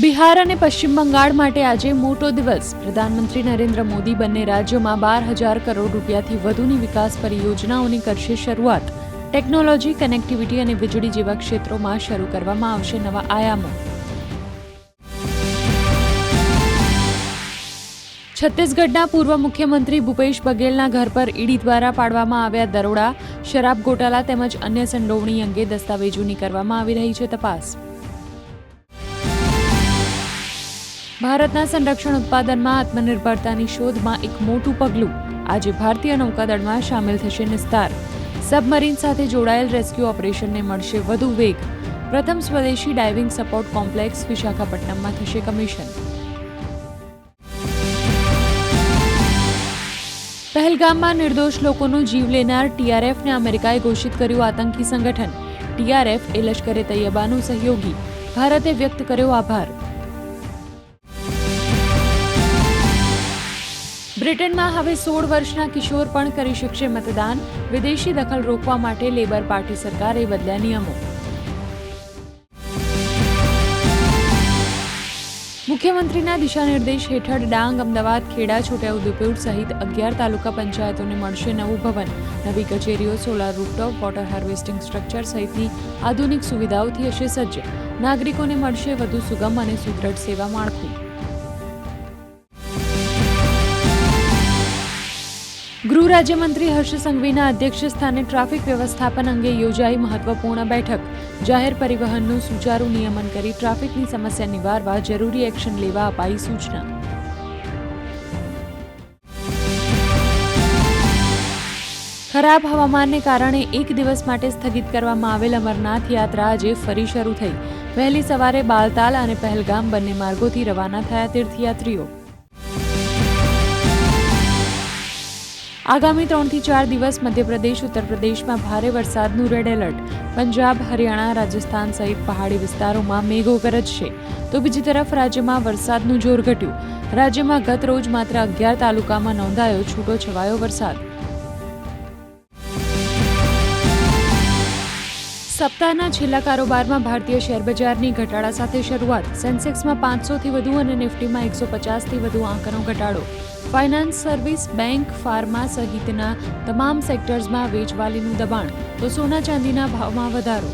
બિહાર અને પશ્ચિમ બંગાળ માટે આજે મોટો દિવસ. પ્રધાનમંત્રી નરેન્દ્ર મોદી બંને રાજ્યોમાં 12,000 કરોડ રૂપિયાથી વધુની વિકાસ પરિયોજનાઓની કરશે શરૂઆત. ટેકનોલોજી, કનેક્ટિવિટી અને વીજળી જેવા ક્ષેત્રોમાં શરૂ કરવામાં આવશે નવા આયામો. છત્તીસગઢના પૂર્વ મુખ્યમંત્રી ભૂપેશ બઘેલના ઘર પર ઈડી દ્વારા પાડવામાં આવ્યા દરોડા. શરાબ ગોટાળા તેમજ અન્ય સંડોવણી અંગે દસ્તાવેજોની કરવામાં આવી રહી છે તપાસ. ભારતના સંરક્ષણ ઉત્પાદનમાં આત્મનિર્ભરતાની શોધમાં એક મોટું પગલું. આજે ભારતીય નૌકાદળમાં સામેલ થશે નિસ્તાર. સબમરીન સાથે જોડાયેલ રેસ્ક્યુ ઓપરેશનને મળશે વધુ વેગ. પ્રથમ સ્વદેશી ડાઇવિંગ સપોર્ટ કોમ્પ્લેક્સ વિશાખાપટ્ટનમમાં થશે કમિશન. પહેલગામમાં નિર્દોષ લોકોનો જીવ લેનાર ટીઆરએફને અમેરિકાએ ઘોષિત કર્યું આતંકી સંગઠન. ટીઆરએફ એ લશ્કરે તૈયબાનું સહયોગી. ભારતે વ્યક્ત કર્યો આભાર. બ્રિટનમાં હવે 16 વર્ષના કિશોર પણ કરી શકશે મતદાન. વિદેશી દખલ રોકવા માટે લેબર પાર્ટી સરકારે બદલ્યા નિયમો. મુખ્યમંત્રીના દિશાનિર્દેશ હેઠળ ડાંગ, અમદાવાદ, ખેડા, છોટાઉદેપુર સહિત 11 તાલુકા પંચાયતોને મળશે નવું ભવન. નવી કચેરીઓ, solar rooftop, water harvesting structure સહિતની આધુનિક સુવિધાઓથી હશે સજ્જ. નાગરિકોને મળશે વધુ સુગમ અને સુદૃઢ સેવા માળખું. ગૃહ રાજ્યમંત્રી હર્ષ સંઘવીના અધ્યક્ષ સ્થાને ટ્રાફિક વ્યવસ્થાપન અંગે યોજાઈ મહત્વપૂર્ણ બેઠક. જાહેર પરિવહનનું સુચારુ નિયમન કરી ટ્રાફિકની સમસ્યા નિવારવા જરૂરી એક્શન લેવા અપાઈ સૂચના. ખરાબ હવામાનને કારણે એક દિવસ માટે સ્થગિત કરવામાં આવેલ અમરનાથ યાત્રા આજે ફરી શરૂ થઈ. વહેલી સવારે બાલતાલ અને પહેલગામ બંને માર્ગોથી રવાના થયા તીર્થયાત્રીઓ. આગામી 3 થી 4 દિવસ મધ્યપ્રદેશ, ઉત્તર પ્રદેશમાં ભારે વરસાદનું રેડ એલર્ટ. પંજાબ, હરિયાણા, રાજસ્થાન સહિત પહાડી વિસ્તારોમાં મેઘો ગરજશે. તો બીજી તરફ રાજ્યમાં વરસાદનું જોર ઘટ્યું. રાજ્યમાં ગત રોજ માત્ર 11 તાલુકામાં નોંધાયો છૂટો છવાયો વરસાદ. સપ્તાહના છેલ્લા કારોબારમાં ભારતીય શેરબજારની ઘટાડા સાથે શરૂઆત. સેન્સેક્સમાં 500થી વધુ અને નિફ્ટીમાં 150થી વધુ આંકનો ઘટાડો. ફાઇનાન્સ સર્વિસ, બેંક, ફાર્મા સહિતના તમામ સેક્ટર્સમાં વેચવાલીનું દબાણ. તો સોના ચાંદીના ભાવમાં વધારો.